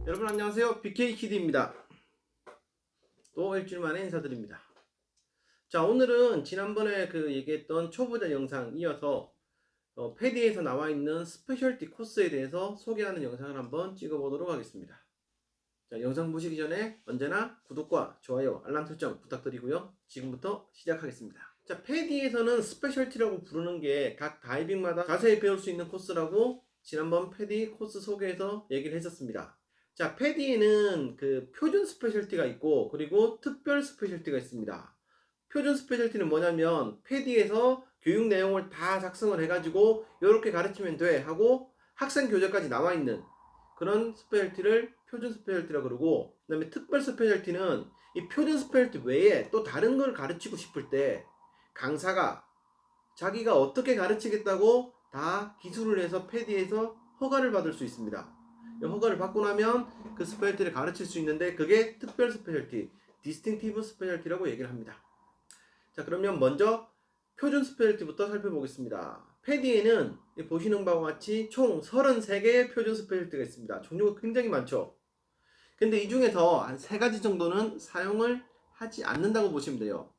여러분 안녕하세요. BK키드입니다. 또 일주일 만에 인사드립니다. 자, 오늘은 지난번에 얘기했던 초보자 영상 이어서 패디에서 나와 있는 스페셜티 코스에 대해서 소개하는 영상을 한번 찍어보도록 하겠습니다. 자, 영상 보시기 전에 언제나 구독과 좋아요, 알람 설정 부탁드리고요. 지금부터 시작하겠습니다. 자, 패디에서는 스페셜티라고 부르는 게 각 다이빙마다 자세히 배울 수 있는 코스라고 지난번 패디 코스 소개에서 얘기를 했었습니다. 자, 패디에는 표준 스페셜티가 있고 그리고 특별 스페셜티가 있습니다. 표준 스페셜티는 뭐냐면 패디에서 교육 내용을 다 작성을 해가지고 이렇게 가르치면 돼 하고 학생 교재까지 나와 있는 그런 스페셜티를 표준 스페셜티라고 그러고, 그 다음에 특별 스페셜티는 이 표준 스페셜티 외에 또 다른 걸 가르치고 싶을 때 강사가 자기가 어떻게 가르치겠다고 다 기술을 해서 패디에서 허가를 받을 수 있습니다. 허가를 받고 나면 그 스페셜티를 가르칠 수 있는데 그게 특별 스페셜티, 디스팅티브 스페셜티라고 얘기를 합니다. 자, 그러면 먼저 표준 스페셜티부터 살펴보겠습니다. 패디에는 보시는 바와 같이 총 33개의 표준 스페셜티가 있습니다. 종류가 굉장히 많죠. 근데 이 중에서 한 3가지 정도는 사용을 하지 않는다고 보시면 돼요.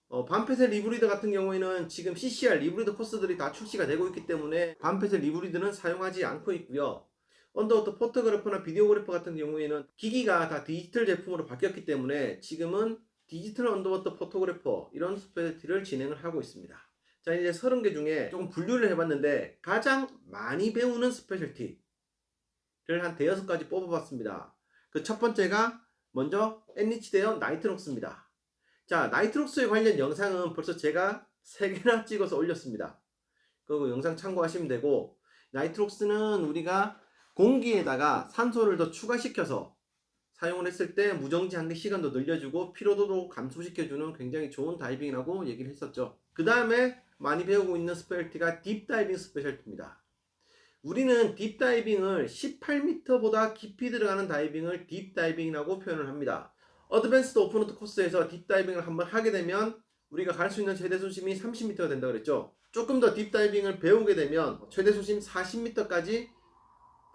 반펫의 리브리더 같은 경우에는 지금 CCR 리브리더 코스들이 다 출시가 되고 있기 때문에 반펫의 리브리더는 사용하지 않고 있고요. 언더워터 포토그래퍼나 비디오그래퍼 같은 경우에는 기기가 다 디지털 제품으로 바뀌었기 때문에 지금은 디지털 언더워터 포토그래퍼 이런 스페셜티를 진행을 하고 있습니다. 자, 이제 30개 중에 조금 분류를 해봤는데 가장 많이 배우는 스페셜티를 한 5가지 뽑아봤습니다. 그 첫 번째가 먼저 엔리치데어 나이트록스입니다. 자, 나이트록스에 관련 영상은 벌써 제가 3개나 찍어서 올렸습니다. 그리고 영상 참고하시면 되고, 나이트록스는 우리가 공기에다가 산소를 더 추가시켜서 사용을 했을 때 무정지 항리 시간도 늘려주고 피로도도 감소시켜주는 굉장히 좋은 다이빙이라고 얘기를 했었죠. 그 다음에 많이 배우고 있는 스페셜티가 딥다이빙 스페셜티입니다. 우리는 딥다이빙을 18m보다 깊이 들어가는 다이빙을 딥다이빙이라고 표현을 합니다. 어드밴스드 오픈워터 코스에서 딥다이빙을 한번 하게 되면 우리가 갈 수 있는 최대 수심이 30m가 된다고 그랬죠. 조금 더 딥다이빙을 배우게 되면 최대 수심 40m까지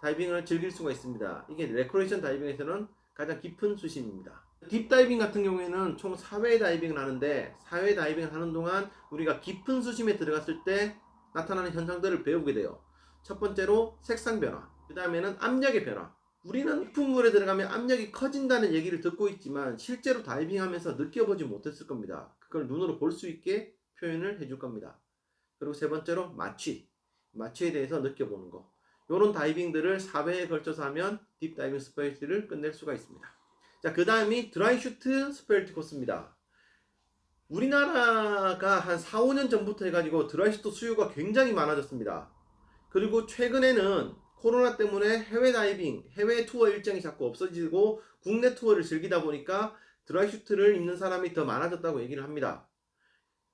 다이빙을 즐길 수가 있습니다. 이게 레크레이션 다이빙에서는 가장 깊은 수심입니다. 딥다이빙 같은 경우에는 총 4회 다이빙을 하는데 4회 다이빙을 하는 동안 우리가 깊은 수심에 들어갔을 때 나타나는 현상들을 배우게 돼요. 첫 번째로 색상 변화, 그 다음에는 압력의 변화. 우리는 깊은 물에 들어가면 압력이 커진다는 얘기를 듣고 있지만 실제로 다이빙하면서 느껴보지 못했을 겁니다. 그걸 눈으로 볼 수 있게 표현을 해줄 겁니다. 그리고 세 번째로 마취에 대해서 느껴보는 거. 이런 다이빙들을 4회에 걸쳐서 하면 딥다이빙 스페셜티를 끝낼 수가 있습니다. 자, 그 다음이 드라이슈트 스페셜티 코스입니다. 우리나라가 한 4, 5년 전부터 해가지고 드라이슈트 수요가 굉장히 많아졌습니다. 그리고 최근에는 코로나 때문에 해외 다이빙, 해외 투어 일정이 자꾸 없어지고 국내 투어를 즐기다 보니까 드라이슈트를 입는 사람이 더 많아졌다고 얘기를 합니다.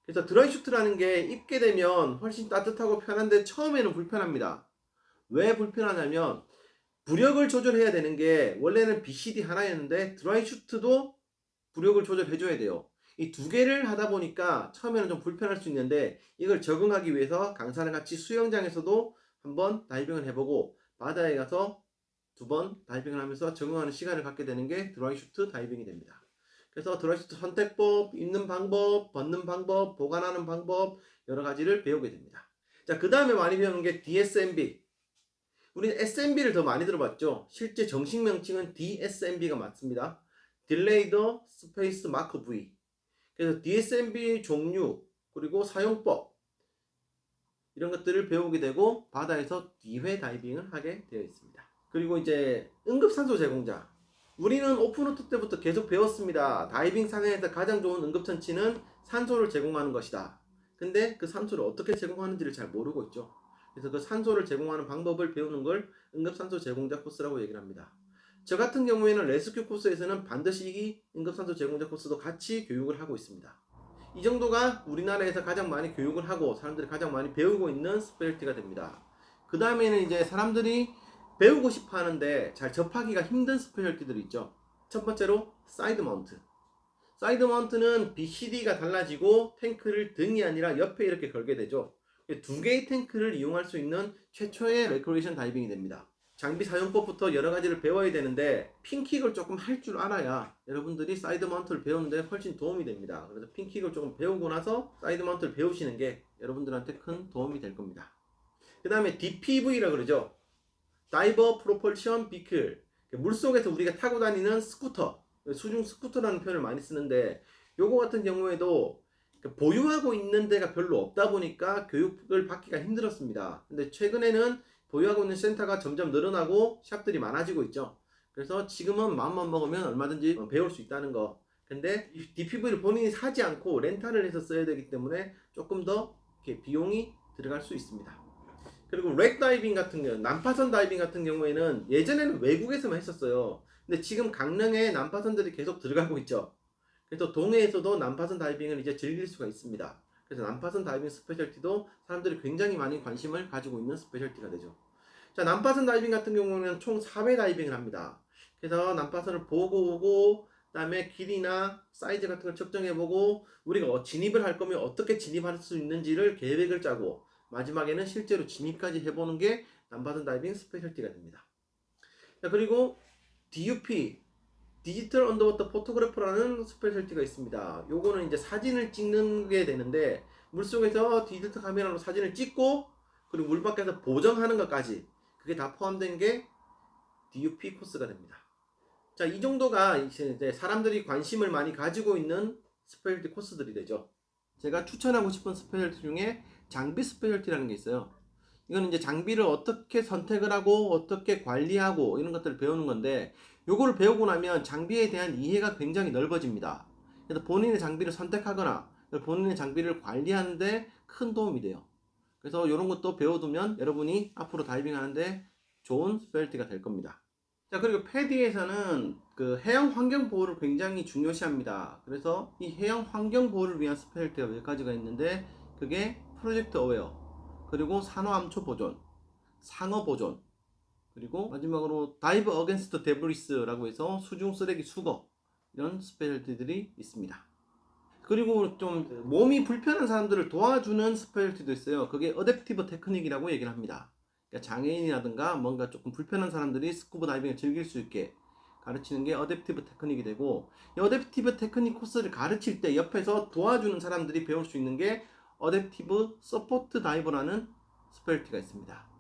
그래서 드라이슈트라는 게 입게 되면 훨씬 따뜻하고 편한데 처음에는 불편합니다. 왜 불편하냐면 부력을 조절해야 되는 게 원래는 BCD 하나였는데 드라이슈트도 부력을 조절해줘야 돼요. 이 두 개를 하다 보니까 처음에는 좀 불편할 수 있는데 이걸 적응하기 위해서 강사랑 같이 수영장에서도 한번 다이빙을 해보고 바다에 가서 2번 다이빙을 하면서 적응하는 시간을 갖게 되는 게 드라이슈트 다이빙이 됩니다. 그래서 드라이슈트 선택법, 입는 방법, 벗는 방법, 보관하는 방법 여러 가지를 배우게 됩니다. 자, 그 다음에 많이 배우는 게 DSMB. 우리는 SMB를 더 많이 들어봤죠. 실제 정식 명칭은 DSMB가 맞습니다. Delayed Space Mark V. 그래서 DSMB 종류 그리고 사용법 이런 것들을 배우게 되고 바다에서 D회 다이빙을 하게 되어 있습니다. 그리고 이제 응급산소 제공자. 우리는 오픈워터 때부터 계속 배웠습니다. 다이빙 상에서 가장 좋은 응급처치는 산소를 제공하는 것이다. 근데 그 산소를 어떻게 제공하는지를 잘 모르고 있죠. 그래서 그 산소를 제공하는 방법을 배우는 걸 응급산소 제공자 코스라고 얘기를 합니다. 저 같은 경우에는 레스큐 코스에서는 반드시 이 응급산소 제공자 코스도 같이 교육을 하고 있습니다. 이 정도가 우리나라에서 가장 많이 교육을 하고 사람들이 가장 많이 배우고 있는 스페셜티가 됩니다. 그 다음에는 이제 사람들이 배우고 싶어 하는데 잘 접하기가 힘든 스페셜티들이 있죠. 첫 번째로 사이드 마운트. 사이드 마운트는 BCD가 달라지고 탱크를 등이 아니라 옆에 이렇게 걸게 되죠. 2개의 탱크를 이용할 수 있는 최초의 레크레이션 다이빙이 됩니다. 장비 사용법부터 여러 가지를 배워야 되는데 핀킥을 조금 할 줄 알아야 여러분들이 사이드 마운트를 배우는데 훨씬 도움이 됩니다. 그래서 핀킥을 조금 배우고 나서 사이드 마운트를 배우시는 게 여러분들한테 큰 도움이 될 겁니다. 그 다음에 DPV라 그러죠. 다이버 프로펄션 비클. 물속에서 우리가 타고 다니는 스쿠터, 수중 스쿠터라는 표현을 많이 쓰는데 요거 같은 경우에도 보유하고 있는 데가 별로 없다 보니까 교육을 받기가 힘들었습니다. 근데 최근에는 보유하고 있는 센터가 점점 늘어나고 샵들이 많아지고 있죠. 그래서 지금은 마음만 먹으면 얼마든지 배울 수 있다는 거. 근데 DPV를 본인이 사지 않고 렌탈을 해서 써야 되기 때문에 조금 더 이렇게 비용이 들어갈 수 있습니다. 그리고 렉 다이빙 같은 경우, 난파선 다이빙 같은 경우에는 예전에는 외국에서만 했었어요. 근데 지금 강릉에 난파선들이 계속 들어가고 있죠. 그래서 동해에서도 난파선 다이빙을 이제 즐길 수가 있습니다. 그래서 난파선 다이빙 스페셜티도 사람들이 굉장히 많이 관심을 가지고 있는 스페셜티가 되죠. 자, 난파선 다이빙 같은 경우는 총 4회 다이빙을 합니다. 그래서 난파선을 보고 오고, 그 다음에 길이나 사이즈 같은 걸 측정해보고, 우리가 진입을 할 거면 어떻게 진입할 수 있는지를 계획을 짜고, 마지막에는 실제로 진입까지 해보는 게 난파선 다이빙 스페셜티가 됩니다. 자, 그리고 DUP, 디지털 언더워터 포토그래퍼라는 스페셜티가 있습니다. 요거는 이제 사진을 찍는 게 되는데 물속에서 디지털 카메라로 사진을 찍고 그리고 물 밖에서 보정하는 것까지 그게 다 포함된 게 DUP 코스가 됩니다. 자, 이 정도가 이제 사람들이 관심을 많이 가지고 있는 스페셜티 코스들이 되죠. 제가 추천하고 싶은 스페셜티 중에 장비 스페셜티라는 게 있어요. 이거는 이제 장비를 어떻게 선택을 하고 어떻게 관리하고 이런 것들을 배우는 건데 요거를 배우고 나면 장비에 대한 이해가 굉장히 넓어집니다. 그래서 본인의 장비를 선택하거나 본인의 장비를 관리하는데 큰 도움이 돼요. 그래서 이런 것도 배워두면 여러분이 앞으로 다이빙 하는데 좋은 스페셜티가 될 겁니다. 자, 그리고 패디에서는 그 해양 환경 보호를 굉장히 중요시합니다. 그래서 이 해양 환경 보호를 위한 스페셜티가 몇 가지가 있는데 그게 프로젝트 어웨어, 그리고 산호 암초 보존, 상어 보존, 그리고 마지막으로 다이브 어게인스트 데브리스라고 해서 수중 쓰레기 수거, 이런 스페셜티들이 있습니다. 그리고 좀 몸이 불편한 사람들을 도와주는 스페셜티도 있어요. 그게 어댑티브 테크닉이라고 얘기를 합니다. 그러니까 장애인이라든가 뭔가 조금 불편한 사람들이 스쿠버 다이빙을 즐길 수 있게 가르치는 게 어댑티브 테크닉이 되고, 이 어댑티브 테크닉 코스를 가르칠 때 옆에서 도와주는 사람들이 배울 수 있는 게 어댑티브 서포트 다이버라는 스페셜티가 있습니다.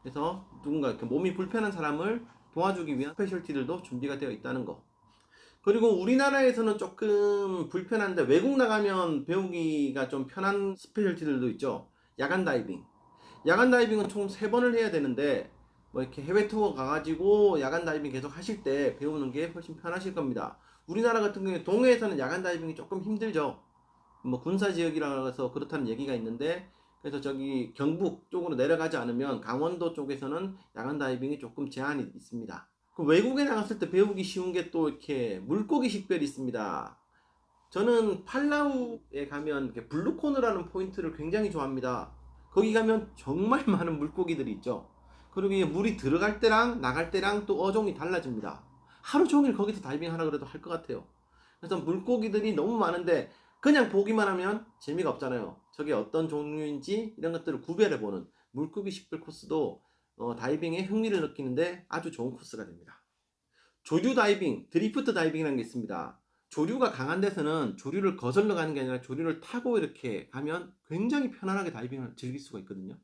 그래서 누군가 이렇게 몸이 불편한 사람을 도와주기 위한 스페셜티들도 준비가 되어 있다는 거. 그리고 우리나라에서는 조금 불편한데 외국 나가면 배우기가 좀 편한 스페셜티들도 있죠. 야간 다이빙. 야간 다이빙은 총 3번을 해야 되는데 뭐 이렇게 해외 투어 가가지고 야간 다이빙 계속 하실 때 배우는 게 훨씬 편하실 겁니다. 우리나라 같은 경우에 동해에서는 야간 다이빙이 조금 힘들죠. 뭐 군사 지역이라서 그렇다는 얘기가 있는데, 그래서 저기 경북 쪽으로 내려가지 않으면 강원도 쪽에서는 야간 다이빙이 조금 제한이 있습니다. 외국에 나갔을 때 배우기 쉬운 게 또 이렇게 물고기 식별이 있습니다. 저는 팔라우에 가면 이렇게 블루코너라는 포인트를 굉장히 좋아합니다. 거기 가면 정말 많은 물고기들이 있죠. 그리고 물이 들어갈 때랑 나갈 때랑 또 어종이 달라집니다. 하루 종일 거기서 다이빙 하라 그래도 할 것 같아요. 그래서 물고기들이 너무 많은데 그냥 보기만 하면 재미가 없잖아요. 저게 어떤 종류인지 이런 것들을 구별해보는 물고기 식별 코스도 다이빙에 흥미를 느끼는데 아주 좋은 코스가 됩니다. 조류 다이빙, 드리프트 다이빙이라는 게 있습니다. 조류가 강한 데서는 조류를 거슬러 가는 게 아니라 조류를 타고 이렇게 가면 굉장히 편안하게 다이빙을 즐길 수가 있거든요.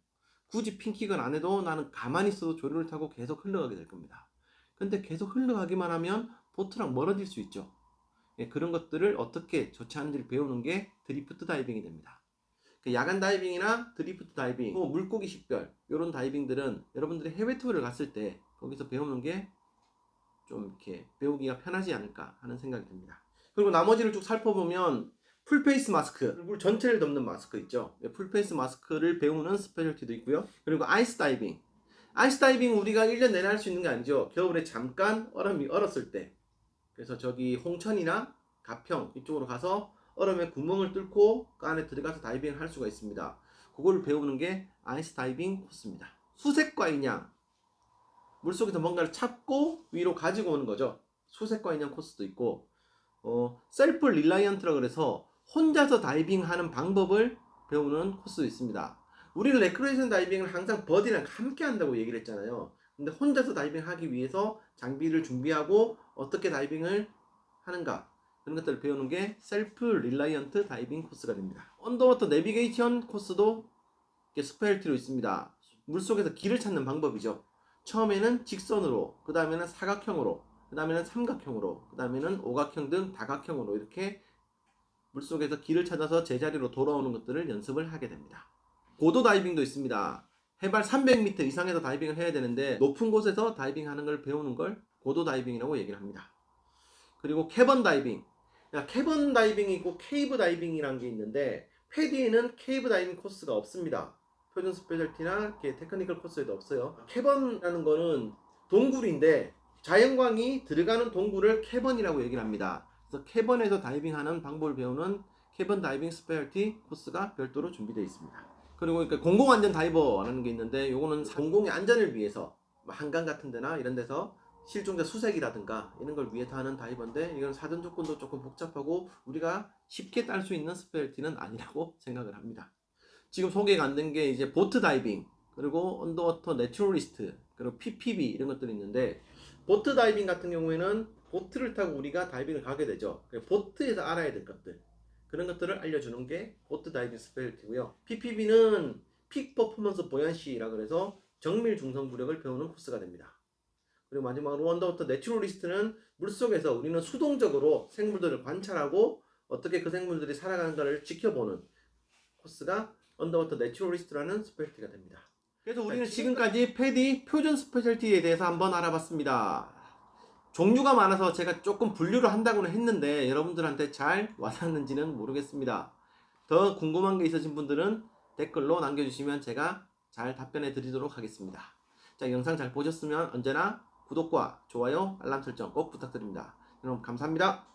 굳이 핀킥을 안 해도 나는 가만히 있어도 조류를 타고 계속 흘러가게 될 겁니다. 근데 계속 흘러가기만 하면 보트랑 멀어질 수 있죠. 그런 것들을 어떻게 조치하는지를 배우는 게 드리프트 다이빙이 됩니다. 야간 다이빙이나 드리프트 다이빙, 물고기 식별, 이런 다이빙들은 여러분들이 해외 투어를 갔을 때 거기서 배우는 게 좀 이렇게 배우기가 편하지 않을까 하는 생각이 듭니다. 그리고 나머지를 쭉 살펴보면 풀페이스 마스크, 얼굴 전체를 덮는 마스크 있죠. 풀페이스 마스크를 배우는 스페셜티도 있고요. 그리고 아이스 다이빙. 아이스 다이빙 우리가 1년 내내 할 수 있는 게 아니죠. 겨울에 잠깐 얼음이 얼었을 때, 그래서 저기 홍천이나 가평 이쪽으로 가서 얼음에 구멍을 뚫고 그 안에 들어가서 다이빙을 할 수가 있습니다. 그거를 배우는 게 아이스 다이빙 코스입니다. 수색과 인양, 물속에서 뭔가를 찾고 위로 가지고 오는 거죠. 수색과 인양 코스도 있고, 셀프 릴라이언트라 그래서 혼자서 다이빙하는 방법을 배우는 코스도 있습니다. 우리는 레크레이션 다이빙을 항상 버디랑 함께 한다고 얘기를 했잖아요. 근데 혼자서 다이빙 하기 위해서 장비를 준비하고 어떻게 다이빙을 하는가 그런 것들을 배우는 게 셀프 릴라이언트 다이빙 코스가 됩니다. 언더워터 내비게이션 코스도 스페셜티로 있습니다. 물속에서 길을 찾는 방법이죠. 처음에는 직선으로, 그 다음에는 사각형으로, 그 다음에는 삼각형으로, 그 다음에는 오각형 등 다각형으로 이렇게 물속에서 길을 찾아서 제자리로 돌아오는 것들을 연습을 하게 됩니다. 고도 다이빙도 있습니다. 해발 300m 이상에서 다이빙을 해야 되는데 높은 곳에서 다이빙하는 걸 배우는 걸 고도 다이빙이라고 얘기를 합니다. 그리고 캐번 다이빙. 캐번 다이빙이 있고 케이브 다이빙이라는 게 있는데 패디에는 케이브 다이빙 코스가 없습니다. 표준 스페셜티나 테크니컬 코스에도 없어요. 캐번이라는 거는 동굴인데 자연광이 들어가는 동굴을 캐번이라고 얘기를 합니다. 그래서 캐번에서 다이빙하는 방법을 배우는 캐번 다이빙 스페셜티 코스가 별도로 준비되어 있습니다. 그리고 공공안전 다이버라는 게 있는데 요거는 공공의 안전을 위해서 한강 같은 데나 이런 데서 실종자 수색이라든가 이런 걸 위해서 하는 다이버인데 이건 사전 조건도 조금 복잡하고 우리가 쉽게 딸 수 있는 스페셜티는 아니라고 생각을 합니다. 지금 소개가 안 된 게 이제 보트 다이빙, 그리고 언더워터 내추럴리스트, 그리고 PPB 이런 것들이 있는데 보트 다이빙 같은 경우에는 보트를 타고 우리가 다이빙을 가게 되죠. 보트에서 알아야 될 것들 그런 것들을 알려주는 게 보트 다이빙 스페셜티고요. PPB는 픽 퍼포먼스 보յան시라 그래서 정밀 중성 부력을 배우는 코스가 됩니다. 그리고 마지막으로 언더워터 내추럴리스트는 물속에서 우리는 수동적으로 생물들을 관찰하고 어떻게 그 생물들이 살아가는가를 지켜보는 코스가 언더워터 내추럴리스트라는 스페셜티가 됩니다. 그래서 우리는 지금까지 패디 표준 스페셜티에 대해서 한번 알아봤습니다. 종류가 많아서 제가 조금 분류를 한다고는 했는데 여러분들한테 잘 와닿는지는 모르겠습니다. 더 궁금한 게 있으신 분들은 댓글로 남겨주시면 제가 잘 답변해 드리도록 하겠습니다. 자, 영상 잘 보셨으면 언제나 구독과 좋아요, 알람 설정 꼭 부탁드립니다. 여러분 감사합니다.